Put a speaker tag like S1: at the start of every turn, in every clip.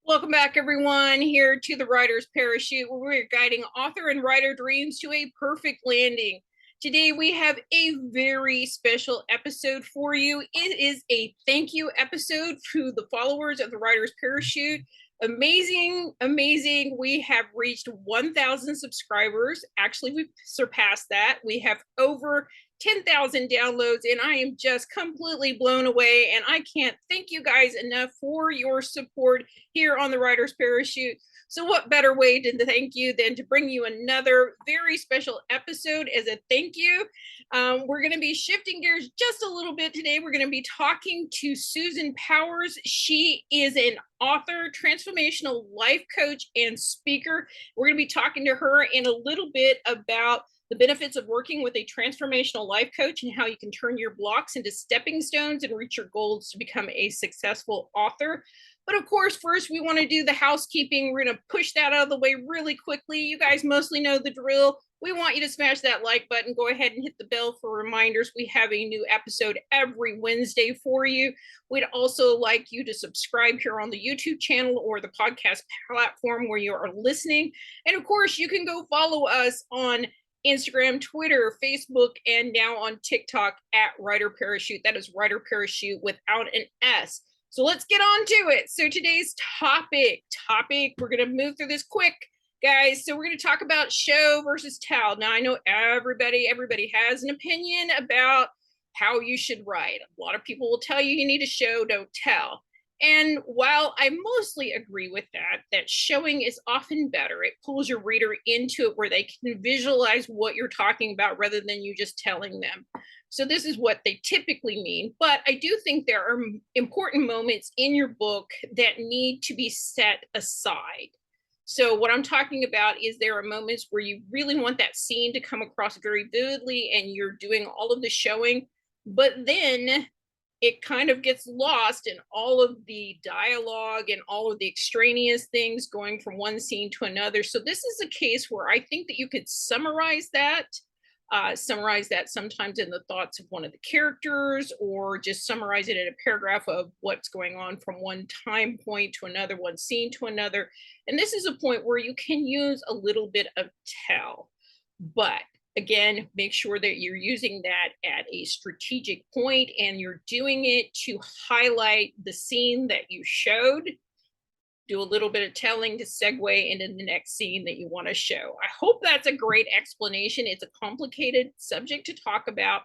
S1: Welcome back, everyone, here to the Writer's Parachute, where we're guiding author and writer dreams to a perfect landing. Today, we have a very special episode for you. It is a thank you episode to the followers of the Writer's Parachute. Amazing, amazing. We have reached 1,000 subscribers. Actually, we've surpassed that. We have over 10,000 downloads, and I am just completely blown away. And I can't thank you guys enough for your support here on the Writer's Parachute. So, what better way to thank you than to bring you another very special episode as a thank you? We're going to be shifting gears just a little bit today. We're going to be talking to Susan Powers. She is an author, transformational life coach, and speaker. We're going to be talking to her in a little bit about the benefits of working with a transformational life coach and how you can turn your blocks into stepping stones and reach your goals to become a successful author. But of course, first we want to do the housekeeping. We're going to push that out of the way really quickly. You guys mostly know the drill. We want you to smash that like button. Go ahead and hit the bell for reminders. We have a new episode every Wednesday for you. We'd also like you to subscribe here on the YouTube channel or the podcast platform where you are listening. And of course, you can go follow us on Instagram, Twitter, Facebook, and now on TikTok at Writer Parachute. That is Writer Parachute without an S. So let's get on to it. So today's topic, we're going to move through this quick, guys. So we're going to talk about show versus tell. Now, I know everybody has an opinion about how you should write. A lot of people will tell you you need to show, don't tell. And while I mostly agree with that showing is often better. It pulls your reader into it where they can visualize what you're talking about rather than you just telling them. So this is what they typically mean. But I do think there are important moments in your book that need to be set aside. So what I'm talking about is there are moments where you really want that scene to come across very vividly and you're doing all of the showing, but then it kind of gets lost in all of the dialogue and all of the extraneous things going from one scene to another. So this is a case where I think that you could summarize that sometimes in the thoughts of one of the characters, or just summarize it in a paragraph of what's going on from one time point to another, one scene to another. And this is a point where you can use a little bit of tell, but again, make sure that you're using that at a strategic point and you're doing it to highlight the scene that you showed. Do a little bit of telling to segue into the next scene that you want to show. I hope that's a great explanation. It's a complicated subject to talk about,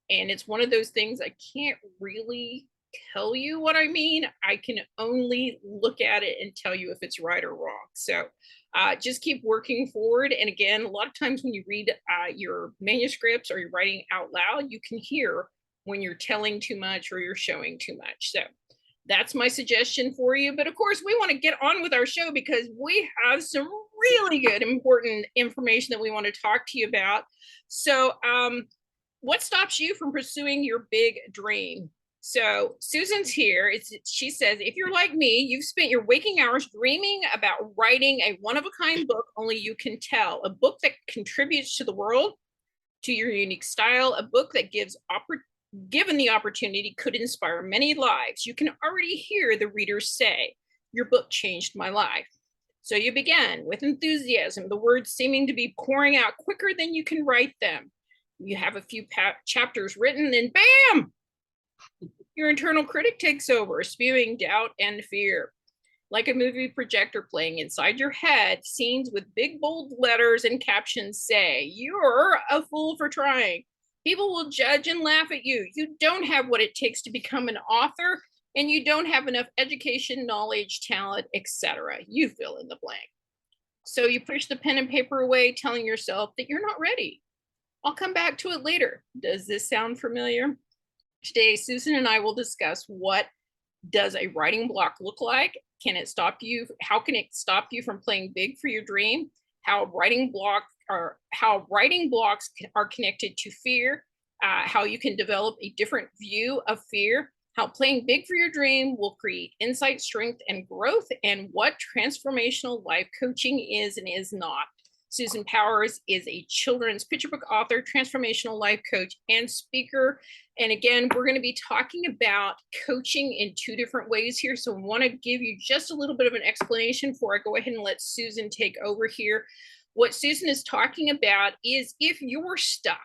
S1: and it's one of those things I can't really tell you what I mean. I can only look at it and tell you if it's right or wrong. So just keep working forward. And again, a lot of times when you read your manuscripts or you're writing out loud, you can hear when you're telling too much or you're showing too much. So that's my suggestion for you. But of course, we want to get on with our show because we have some really good, important information that we want to talk to you about. So what stops you from pursuing your big dream? So Susan's here. She says, if you're like me, you've spent your waking hours dreaming about writing a one-of-a-kind book only you can tell, a book that contributes to the world, to your unique style, a book that given the opportunity, could inspire many lives. You can already hear the readers say, your book changed my life. So you began with enthusiasm, the words seeming to be pouring out quicker than you can write them. You have a few chapters written and bam! Your internal critic takes over, spewing doubt and fear. Like a movie projector playing inside your head, scenes with big bold letters and captions say, you're a fool for trying. People will judge and laugh at you. You don't have what it takes to become an author, and you don't have enough education, knowledge, talent, etc. You fill in the blank. So you push the pen and paper away, telling yourself that you're not ready. I'll come back to it later. Does this sound familiar? Today, Susan and I will discuss what does a writing block look like? Can it stop you? How can it stop you from playing big for your dream? How writing blocks are connected to fear, how you can develop a different view of fear, how playing big for your dream will create insight, strength, and growth, and what transformational life coaching is and is not. Susan Powers is a children's picture book author, transformational life coach, and speaker. And again, we're going to be talking about coaching in two different ways here. So I want to give you just a little bit of an explanation before I go ahead and let Susan take over here. What Susan is talking about is if you're stuck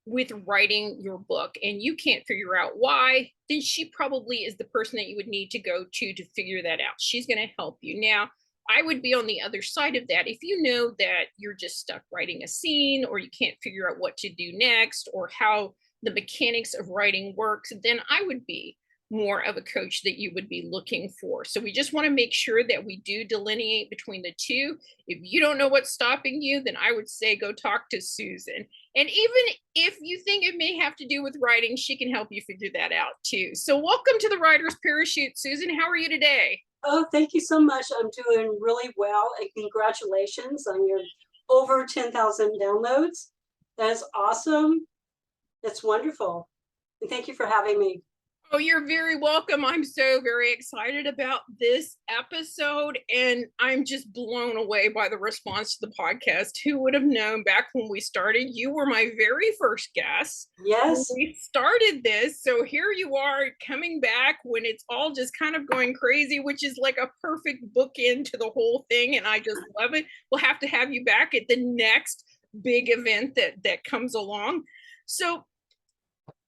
S1: with writing your book and you can't figure out why, then she probably is the person that you would need to go to figure that out. She's going to help you. Now, I would be on the other side of that. If you know that you're just stuck writing a scene, or you can't figure out what to do next, or how the mechanics of writing works, then I would be more of a coach that you would be looking for. So we just want to make sure that we do delineate between the two. If you don't know what's stopping you, then I would say go talk to Susan. And even if you think it may have to do with writing, she can help you figure that out too. So welcome to the Writer's Parachute, Susan. How are you today?
S2: Oh, thank you so much. I'm doing really well, and congratulations on your over 10,000 downloads. That is awesome. That's wonderful. And thank you for having me.
S1: Oh, you're very welcome. I'm so very excited about this episode, and I'm just blown away by the response to the podcast. Who would have known back when we started? You were my very first guest.
S2: Yes.
S1: When we started this, so here you are coming back when it's all just kind of going crazy, which is like a perfect bookend to the whole thing, and I just love it. We'll have to have you back at the next big event that comes along. So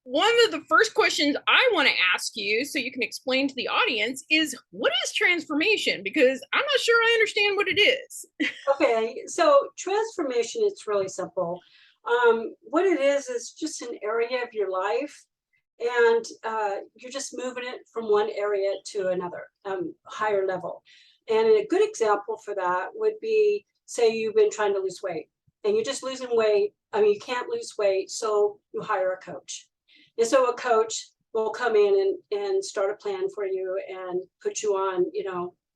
S1: one of the first questions I want to ask you, so you can explain to the audience, is what is transformation? Because I'm not sure I understand what it is.
S2: Okay, so transformation, it's really simple. What it is just an area of your life, and you're just moving it from one area to another, higher level. And a good example for that would be, say you've been trying to lose weight, and you're just losing weight. I mean, you can't lose weight, so you hire a coach. And so a coach will come in and start a plan for you and put you on,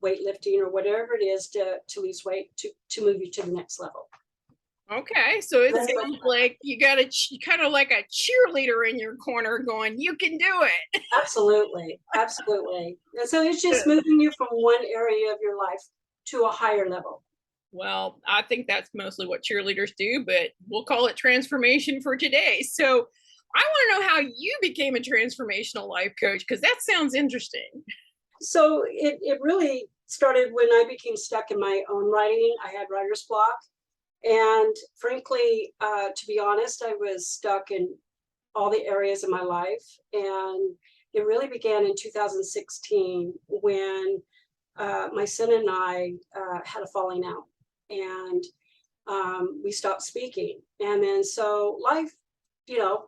S2: weightlifting or whatever it is to lose weight, to move you to the next level.
S1: Okay, so it sounds like you got kind of like a cheerleader in your corner going, you can do it.
S2: Absolutely, absolutely. And so it's just moving you from one area of your life to a higher level.
S1: Well, I think that's mostly what cheerleaders do, but we'll call it transformation for today. So I want to know how you became a transformational life coach, because that sounds interesting.
S2: So it really started when I became stuck in my own writing. I had writer's block. And frankly, to be honest, I was stuck in all the areas of my life. And it really began in 2016 when my son and I had a falling out, and we stopped speaking. And then so life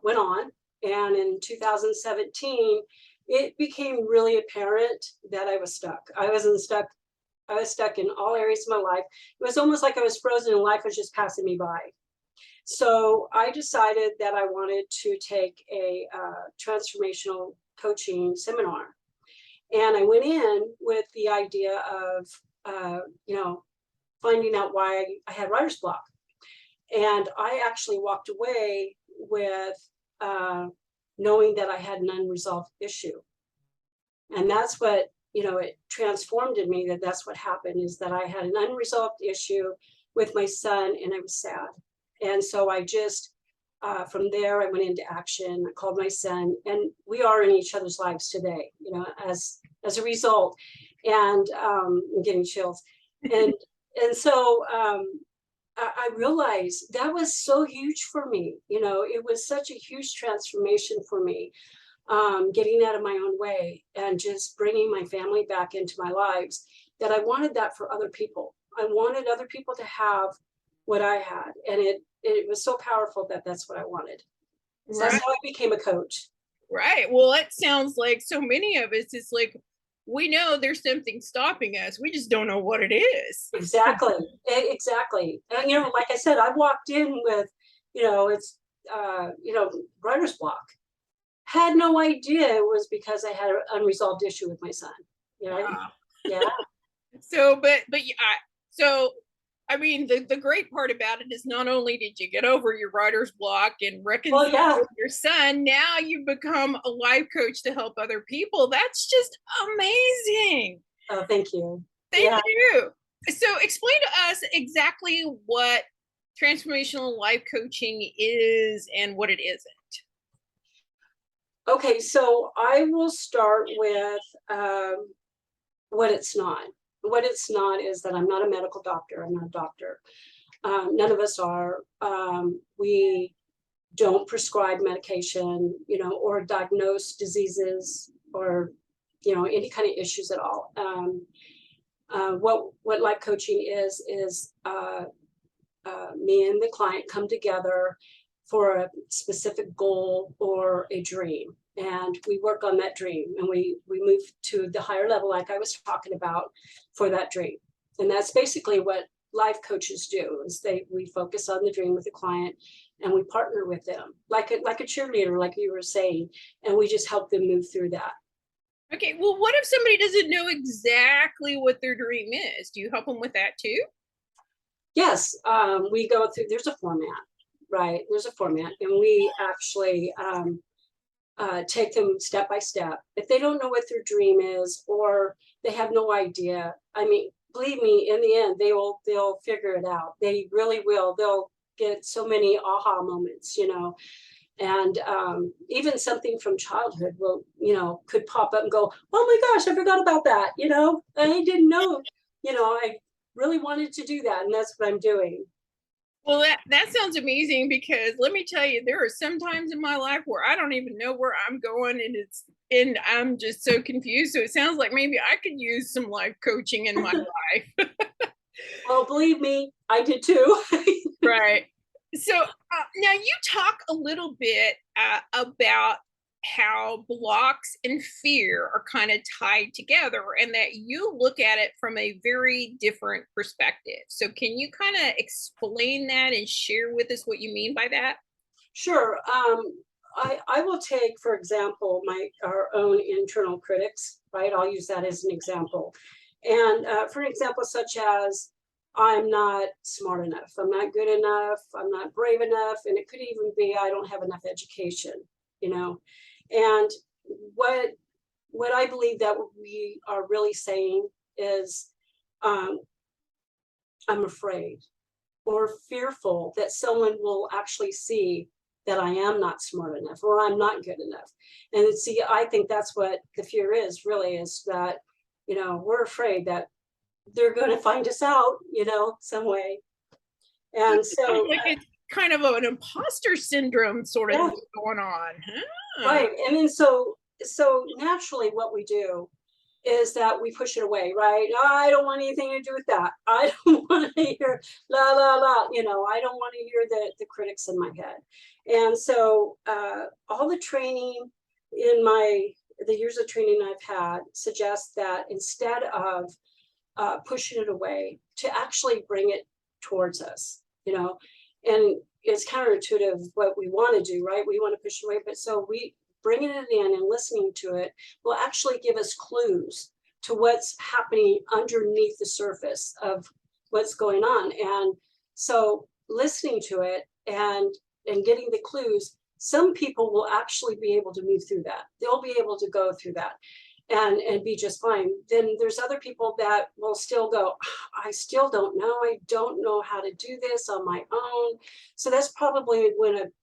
S2: went on. And in 2017, it became really apparent that I was stuck. I was stuck in all areas of my life. It was almost like I was frozen and life was just passing me by. So I decided that I wanted to take a transformational coaching seminar. And I went in with the idea of, finding out why I had writer's block. And I actually walked away with knowing that I had an unresolved issue. And that's what, it transformed in me, that's what happened, is that I had an unresolved issue with my son, and I was sad. And so I just, from there, I went into action. I called my son, and we are in each other's lives today, as a result. And I'm getting chills. And so I realized that was so huge for me. It was such a huge transformation for me, getting out of my own way and just bringing my family back into my lives, that I wanted that for other people. I wanted other people to have what I had. And it was so powerful that that's what I wanted. So right. That's how I became a coach.
S1: Right. Well, it sounds like so many of us, it's like, we know there's something stopping us. We just don't know what it is.
S2: Exactly. Exactly. And, like I said, I walked in with, it's, writer's block. Had no idea it was because I had an unresolved issue with my son. Wow. Yeah.
S1: So, I mean, the great part about it is not only did you get over your writer's block and reconcile with your son, now you've become a life coach to help other people. That's just amazing.
S2: Oh, thank you.
S1: Thank you. So explain to us exactly what transformational life coaching is and what it isn't.
S2: Okay, so I will start with what it's not. What it's not is that I'm not a medical doctor. I'm not a doctor. None of us are. We don't prescribe medication, or diagnose diseases or, any kind of issues at all. What life coaching is me and the client come together for a specific goal or a dream, and we work on that dream, and we move to the higher level, like I was talking about, for that dream. And that's basically what life coaches do, is we focus on the dream with the client, and we partner with them like a cheerleader, like you were saying, and we just help them move through that.
S1: Okay, well, what if somebody doesn't know exactly what their dream is? Do you help them with that too?
S2: Yes, we go through, there's a format, right? There's a format, and we actually take them step by step. If they don't know what their dream is, or they have no idea, I mean, believe me, in the end, they'll figure it out. They really will. They'll get so many aha moments, and even something from childhood will, could pop up and go, oh my gosh, I forgot about that. I didn't know, I really wanted to do that, and that's what I'm doing.
S1: Well, that sounds amazing, because let me tell you, there are some times in my life where I don't even know where I'm going, and I'm just so confused. So it sounds like maybe I could use some life coaching in my life.
S2: Well, believe me, I did too.
S1: Right. So now you talk a little bit about how blocks and fear are kind of tied together, and that you look at it from a very different perspective. So can you kind of explain that and share with us what you mean by that?
S2: Sure. I will take, for example, our own internal critics, right? I'll use that as an example. And for an example, such as, I'm not smart enough, I'm not good enough, I'm not brave enough, and it could even be I don't have enough education, And what I believe that we are really saying is, I'm afraid or fearful that someone will actually see that I am not smart enough or I'm not good enough. And see, I think that's what the fear is, really, is that, we're afraid that they're going to find us out, some way.
S1: So
S2: And
S1: it sounds
S2: so,
S1: like it's kind of an imposter syndrome sort of
S2: yeah,
S1: thing going on. Huh?
S2: right. And then so naturally what we do is that we push it away, right? I don't want anything to do with that. I don't want to hear la la la. I don't want to hear the critics in my head. And so all the training in the years of training I've had suggests that instead of pushing it away, to actually bring it towards us, and it's counterintuitive what we want to do, right? We want to push it away, but so we bringing it in and listening to it will actually give us clues to what's happening underneath the surface of what's going on. And so listening to it and getting the clues, some people will actually be able to move through that. They'll be able to go through that and be just fine. Then there's other people that will still go, I still don't know. I don't know how to do this on my own. So that's probably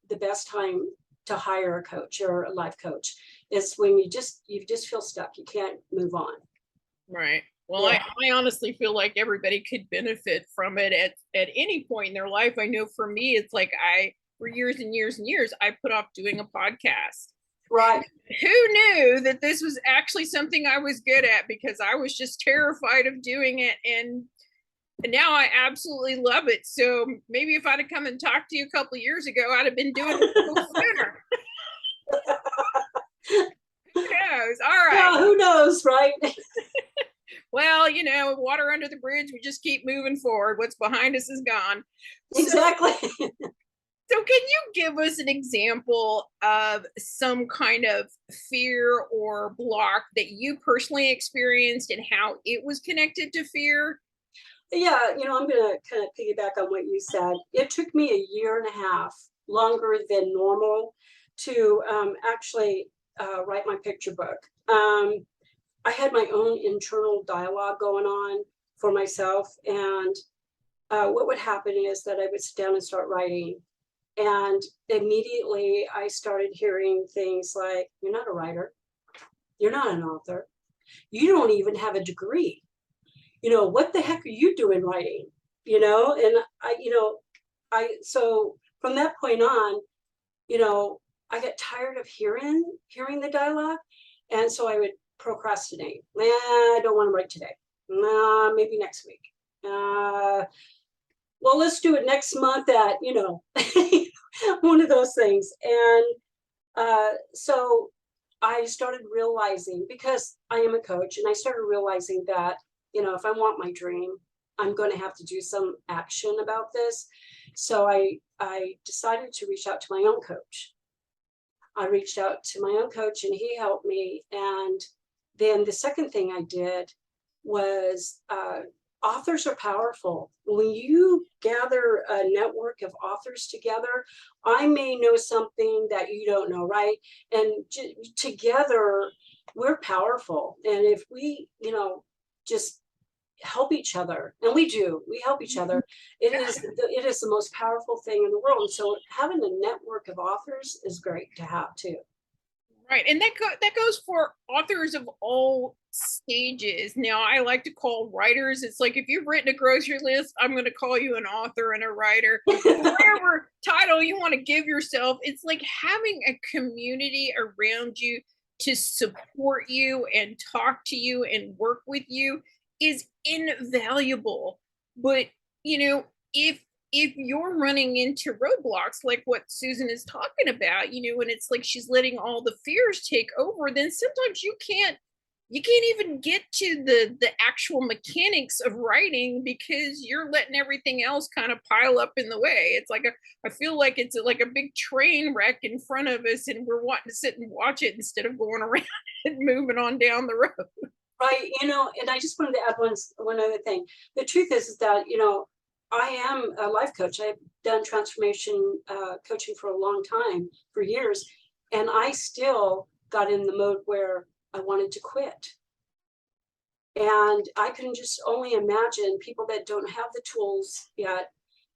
S2: the best time to hire a coach or a life coach, is when you just feel stuck. You can't move on.
S1: Right. Well,
S2: Yeah.
S1: I honestly feel like everybody could benefit from it at any point in their life. I know for me, it's like for years and years and years, I put off doing a podcast.
S2: Right.
S1: Who knew that this was actually something I was good at, because I was just terrified of doing it. And now I absolutely love it. So maybe if I'd have come and talked to you a couple of years ago, I'd have been doing it sooner. Who knows? All right.
S2: Yeah, who knows, right?
S1: Well, water under the bridge, we just keep moving forward. What's behind us is gone.
S2: Exactly.
S1: So can you give us an example of some kind of fear or block that you personally experienced and how it was connected to fear?
S2: Yeah, I'm going to kind of piggyback on what you said. It took me a year and a half, longer than normal, to actually write my picture book. I had my own internal dialogue going on for myself. And what would happen is that I would sit down and start writing. And immediately I started hearing things like, you're not a writer. You're not an author. You don't even have a degree. What the heck are you doing writing? And so from that point on, I got tired of hearing the dialogue. And so I would procrastinate. I don't want to write today. Maybe next week. Well, let's do it next month at, one of those things. And so I started realizing, because I am a coach, and I started realizing that, if I want my dream, I'm going to have to do some action about this. So I decided to reach out to my own coach. I reached out to my own coach and he helped me. And then the second thing I did was authors are powerful. When you gather a network of authors together, I may know something that you don't know, right? And together we're powerful. And if we, just help each other, and we help each other, it is the most powerful thing in the world. And so having a network of authors is great to have too.
S1: Right, and that goes for authors of all stages. Now, I like to call writers. It's like if you've written a grocery list, I'm going to call you an author and a writer. Whatever title you want to give yourself, it's like having a community around you to support you and talk to you and work with you is invaluable. But if you're running into roadblocks like what Susan is talking about, and it's like she's letting all the fears take over, then sometimes you can't even get to the actual mechanics of writing because you're letting everything else kind of pile up in the way. It's like I feel like it's like a big train wreck in front of us, and we're wanting to sit and watch it instead of going around and moving on down the road.
S2: Right, and I just wanted to add one other thing. The truth is that, I am a life coach. I've done transformation coaching for a long time, for years, and I still got in the mode where I wanted to quit. And I can just only imagine people that don't have the tools yet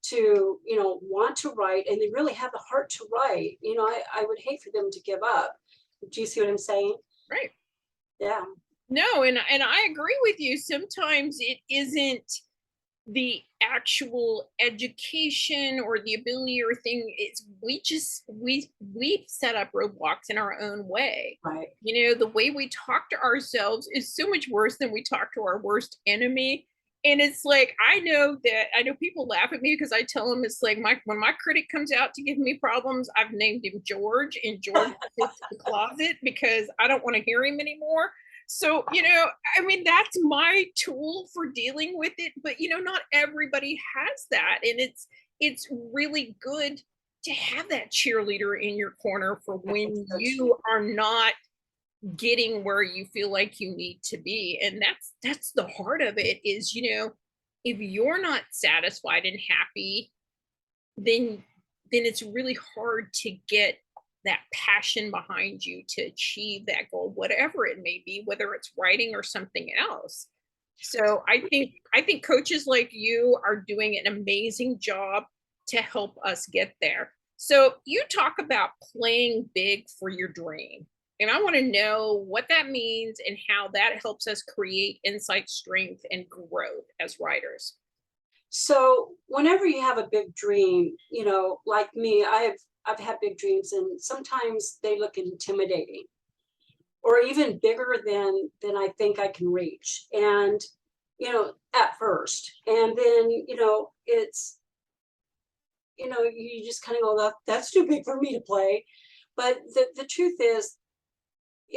S2: to, want to write, and they really have the heart to write. I would hate for them to give up. Do you see what I'm saying?
S1: Right.
S2: Yeah.
S1: No, and I agree with you. Sometimes it isn't the actual education or the ability or thing. It's we set up roadblocks in our own way.
S2: Right.
S1: The way we talk to ourselves is so much worse than we talk to our worst enemy. And it's like, I know people laugh at me because I tell them, it's like, when my critic comes out to give me problems, I've named him George, and George sits in the closet because I don't want to hear him anymore. So, that's my tool for dealing with it, but not everybody has that. And it's really good to have that cheerleader in your corner for when you are not getting where you feel like you need to be. And that's the heart of it is, if you're not satisfied and happy, then it's really hard to get that passion behind you to achieve that goal, whatever it may be, whether it's writing or something else. So I think coaches like you are doing an amazing job to help us get there. So you talk about playing big for your dream. And I want to know what that means and how that helps us create insight, strength, and growth as writers.
S2: So whenever you have a big dream, like me, I've had big dreams, and sometimes they look intimidating or even bigger than I think I can reach. And, at first, and then, it's, you just kind of go, that's too big for me to play. But the truth is,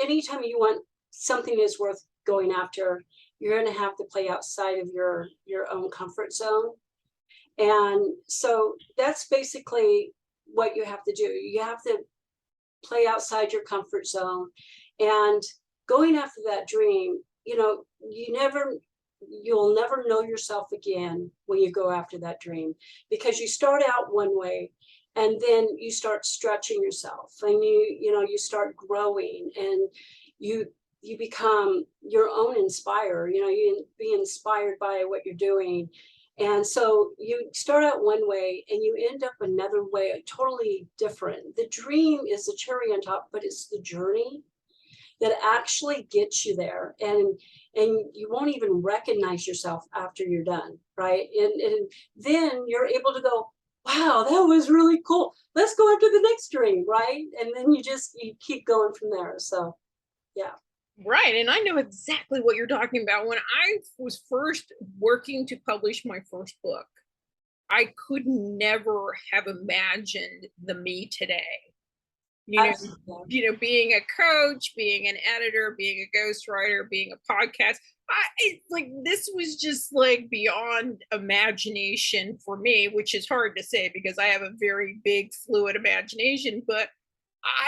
S2: anytime you want something is worth going after, you're going to have to play outside of your own comfort zone. And so that's basically what you have to do. You have to play outside your comfort zone, and going after that dream, you'll never know yourself again when you go after that dream, because you start out one way and then you start stretching yourself, and you start growing, and you you become your own inspirer. You know, you be inspired by what you're doing. And so you start out one way and you end up another way, totally different. The dream is the cherry on top, but it's the journey that actually gets you there. And you won't even recognize yourself after you're done, right? And then you're able to go, wow, that was really cool. Let's go after the next dream, right? And then you keep going from there. So yeah.
S1: Right. And I know exactly what you're talking about. When I was first working to publish my first book, I could never have imagined the me today.
S2: Absolutely.
S1: Being a coach, being an editor, being a ghostwriter, being a podcast. Like this was just like beyond imagination for me, which is hard to say because I have a very big fluid imagination, but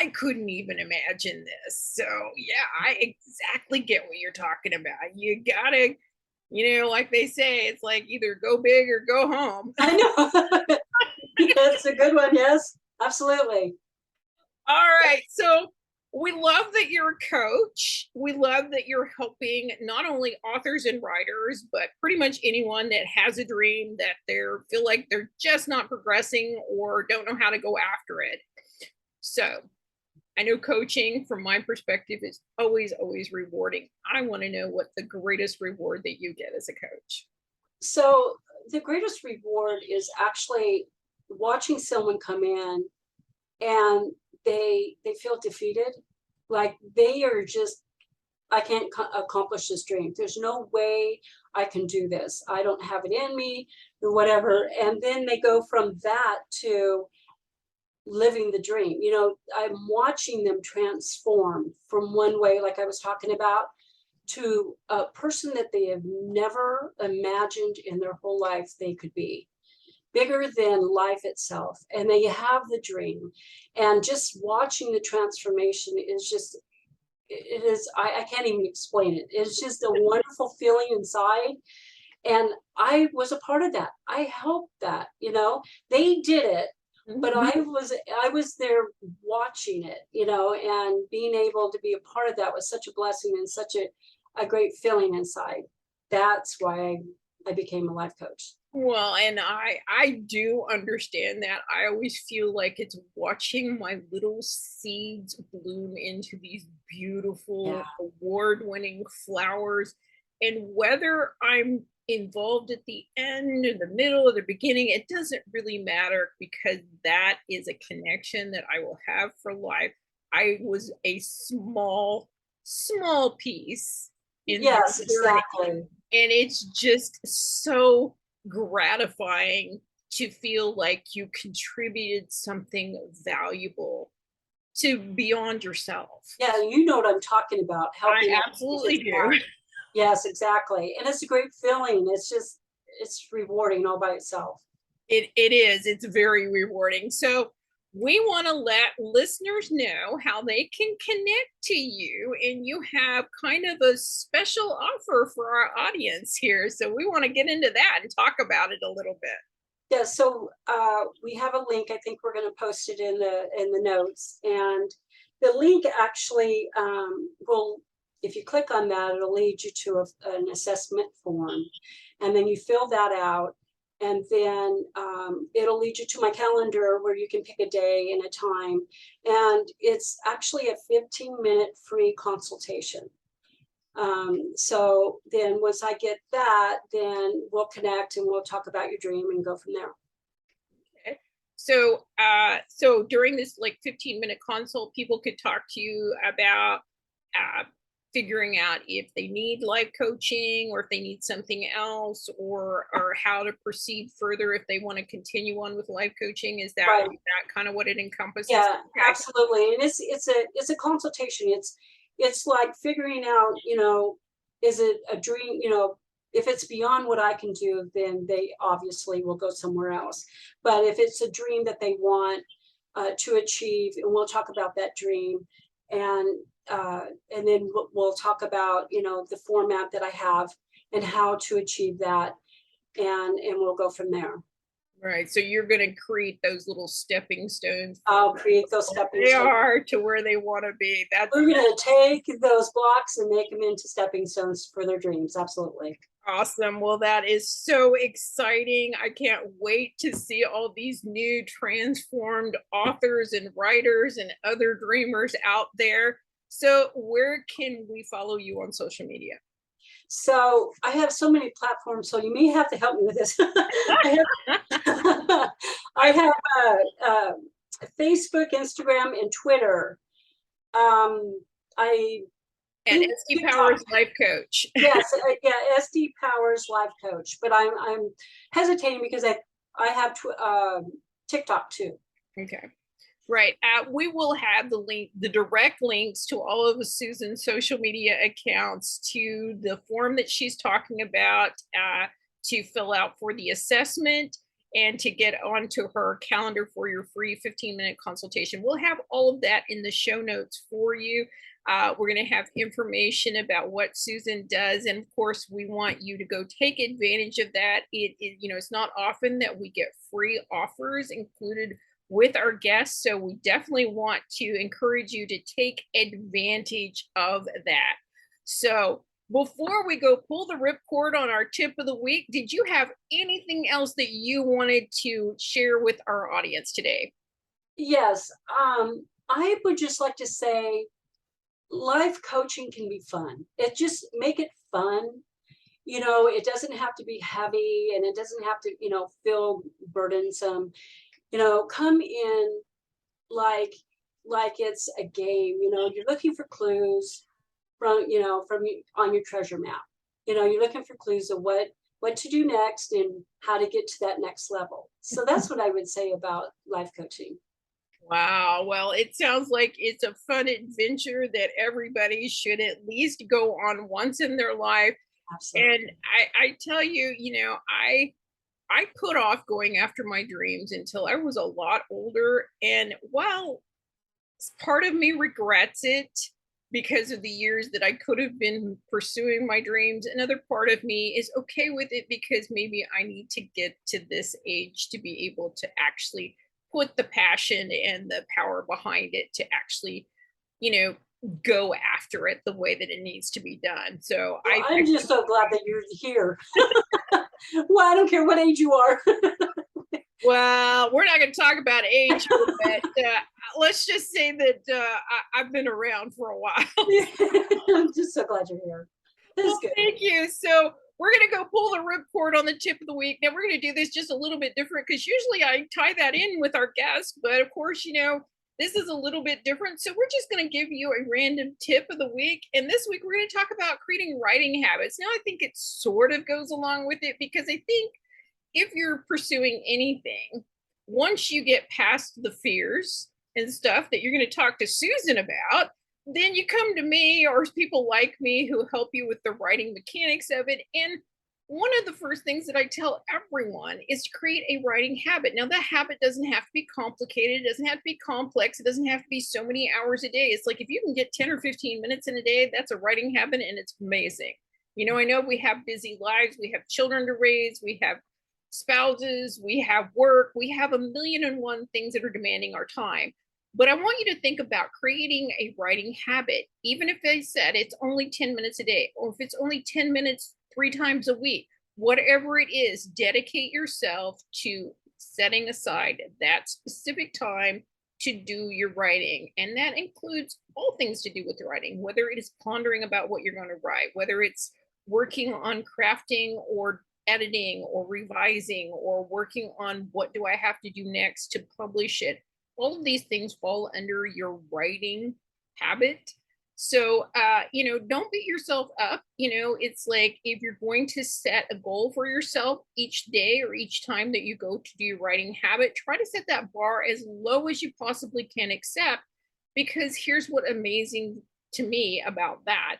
S1: I couldn't even imagine this. So yeah, I exactly get what you're talking about. You gotta, like they say, it's like either go big or go home.
S2: I know. That's a good one. Yes, absolutely.
S1: All right. So we love that you're a coach. We love that you're helping not only authors and writers, but pretty much anyone that has a dream that they feel like they're just not progressing or don't know how to go after it. So I know coaching from my perspective is always, always rewarding. I want to know what the greatest reward that you get as a coach.
S2: So the greatest reward is actually watching someone come in and they feel defeated, like they are just, I can't accomplish this dream. There's no way I can do this. I don't have it in me or whatever. And then they go from that to living the dream. You know, I'm watching them transform from one way, like I was talking about, to a person that they have never imagined in their whole life they could be, bigger than life itself. And they have the dream. And just watching the transformation is just, it is, I can't even explain it. It's just a wonderful feeling inside. And I was a part of that. I helped that, they did it, but I was there watching it, and being able to be a part of that was such a blessing and such a great feeling inside. That's why I became a life coach.
S1: Well, and I do understand that. I always feel like it's watching my little seeds bloom into these beautiful award-winning flowers. And whether I'm involved at the end or the middle or the beginning, it doesn't really matter because that is a connection that I will have for life. I was a small piece in
S2: Yes,
S1: the journey,
S2: exactly.
S1: and it's just so gratifying to feel like you contributed something valuable to beyond yourself.
S2: Yeah, you know what I'm talking about. Helping.
S1: I absolutely do.
S2: Yes, exactly. And it's a great feeling. It's rewarding all by itself.
S1: It is. It's very rewarding. So we want to let listeners know how they can connect to you, and you have kind of a special offer for our audience here. So we want to get into that and talk about it a little bit.
S2: Yeah, so we have a link. I think we're going to post it in the notes, and the link actually will, if you click on that, it'll lead you to an assessment form, and then you fill that out. And then it'll lead you to my calendar where you can pick a day and a time. And it's actually a 15-minute free consultation. So then once I get that, then we'll connect and we'll talk about your dream and go from there.
S1: Okay. So during this like 15-minute consult, people could talk to you about figuring out if they need life coaching or if they need something else, or how to proceed further if they want to continue on with life coaching. Is that
S2: Right.
S1: that kind of what it encompasses?
S2: Yeah,
S1: Okay.
S2: absolutely. And it's a consultation. It's like figuring out, is it a dream? If it's beyond what I can do, then they obviously will go somewhere else. But if it's a dream that they want to achieve, and we'll talk about that dream, and then we'll talk about the format that I have and how to achieve that, and we'll go from there.
S1: Right. So you're going to create those little stepping stones for
S2: I'll create those stepping
S1: they
S2: stones.
S1: are to where they want to be. That's
S2: We're gonna take those blocks and make them into stepping stones for their dreams. Absolutely.
S1: awesome. Well, that is so exciting. I can't wait to see all these new transformed authors and writers and other dreamers out there. So, where can we follow you on social media?
S2: So I have so many platforms, so you may have to help me with this. I have, I have Facebook, Instagram, and Twitter. I
S1: And
S2: think
S1: SD
S2: TikTok.
S1: Powers Life Coach.
S2: Yes, yeah, SD Powers Life Coach. But I'm hesitating because I have TikTok too.
S1: Okay. Right. We will have the direct links to all of Susan's social media accounts, to the form that she's talking about, to fill out for the assessment, and to get onto her calendar for your free 15-minute consultation. We'll have all of that in the show notes for you. We're going to have information about what Susan does, and of course, we want you to go take advantage of that. It's not often that we get free offers included with our guests. So we definitely want to encourage you to take advantage of that. So before we go pull the ripcord on our tip of the week, did you have anything else that you wanted to share with our audience today?
S2: Yes. I would just like to say life coaching can be fun. It just make it fun. It doesn't have to be heavy and it doesn't have to, feel burdensome. Come in like it's a game. You're looking for clues from on your treasure map. You're looking for clues of what to do next and how to get to that next level. So that's what I would say about life coaching.
S1: Wow. Well, it sounds like it's a fun adventure that everybody should at least go on once in their life.
S2: Absolutely.
S1: And I tell you, I put off going after my dreams until I was a lot older. And while part of me regrets it because of the years that I could have been pursuing my dreams, another part of me is okay with it because maybe I need to get to this age to be able to actually put the passion and the power behind it to actually, you know, go after it the way that it needs to be done. So
S2: Well, I'm just so glad that you're here. Well, I don't care what age you are.
S1: Well, we're not going to talk about age, but let's just say that I've been around for a while.
S2: I'm just so glad you're here.
S1: Well, thank you. So we're going to go pull the ripcord on the tip of the week. Now we're going to do this just a little bit different because usually I tie that in with our guests, but of course, this is a little bit different. So we're just going to give you a random tip of the week. And this week we're going to talk about creating writing habits. Now I think it sort of goes along with it because I think if you're pursuing anything, once you get past the fears and stuff that you're going to talk to Susan about, then you come to me or people like me who help you with the writing mechanics of it. And one of the first things that I tell everyone is to create a writing habit. Now, that habit doesn't have to be complicated, it doesn't have to be complex, it doesn't have to be so many hours a day. It's like if you can get 10 or 15 minutes in a day, that's a writing habit and it's amazing. I know we have busy lives, we have children to raise, we have spouses, we have work, we have a million and one things that are demanding our time. But I want you to think about creating a writing habit, even if they said it's only 10 minutes a day, or if it's only 10 minutes 3 times a week, whatever it is, dedicate yourself to setting aside that specific time to do your writing. And that includes all things to do with the writing, whether it is pondering about what you're going to write, whether it's working on crafting or editing or revising or working on what do I have to do next to publish it. All of these things fall under your writing habit. So, don't beat yourself up. It's like if you're going to set a goal for yourself each day or each time that you go to do your writing habit, try to set that bar as low as you possibly can accept. Because here's what amazing to me about that.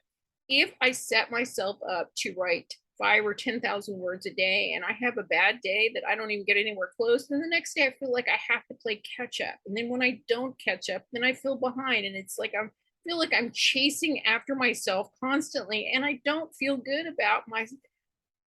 S1: If I set myself up to write 5 or 10,000 words a day and I have a bad day that I don't even get anywhere close, then the next day I feel like I have to play catch up. And then when I don't catch up, then I feel behind. And it's like I feel like I'm chasing after myself constantly and I don't feel good about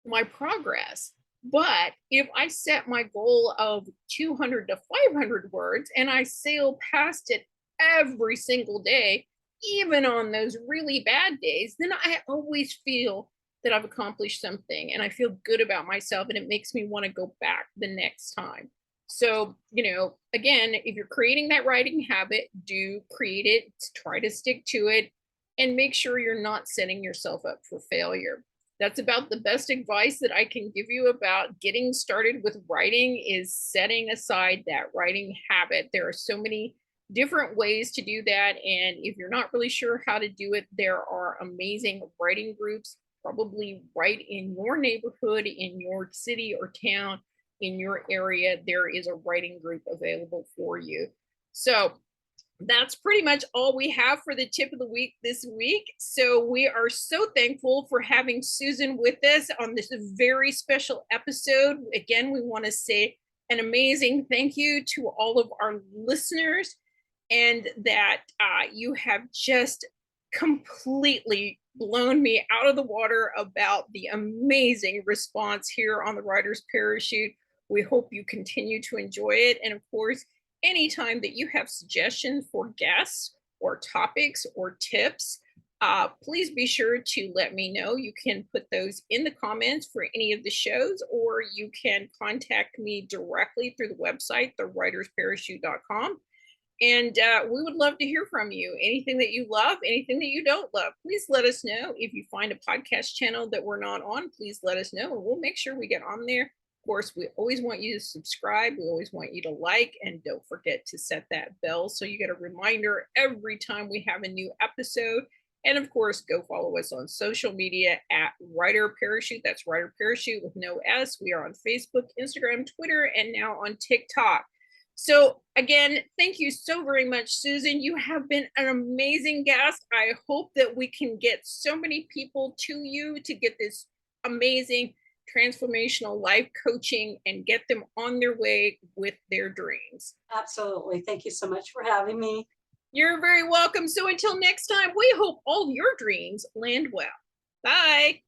S1: my progress. But if I set my goal of 200 to 500 words and I sail past it every single day, even on those really bad days, then I always feel that I've accomplished something and I feel good about myself, and it makes me want to go back the next time. So, again, if you're creating that writing habit, do create it, try to stick to it, and make sure you're not setting yourself up for failure. That's about the best advice that I can give you about getting started with writing, is setting aside that writing habit. There are so many different ways to do that, and if you're not really sure how to do it, there are amazing writing groups probably right in your neighborhood, in your city or town, in your area. There is a writing group available for you. So that's pretty much all we have for the tip of the week this week. So we are so thankful for having Susan with us on this very special episode. Again, we want to say an amazing thank you to all of our listeners, and that you have just completely blown me out of the water about the amazing response here on the Writer's Parachute. We hope you continue to enjoy it. And of course, anytime that you have suggestions for guests or topics or tips, please be sure to let me know. You can put those in the comments for any of the shows, or you can contact me directly through the website, thewritersparachute.com. And we would love to hear from you. Anything that you love, anything that you don't love, please let us know. If you find a podcast channel that we're not on, please let us know, and we'll make sure we get on there. Of course, we always want you to subscribe. We always want you to like, and don't forget to set that bell so you get a reminder every time we have a new episode. And of course, go follow us on social media at Writer Parachute. That's Writer Parachute with no S. We are on Facebook, Instagram, Twitter, and now on TikTok. So again, thank you so very much, Susan. You have been an amazing guest. I hope that we can get so many people to you to get this amazing transformational life coaching and get them on their way with their dreams.
S2: Absolutely. Thank you so much for having me.
S1: You're very welcome. So until next time, we hope all your dreams land well. Bye.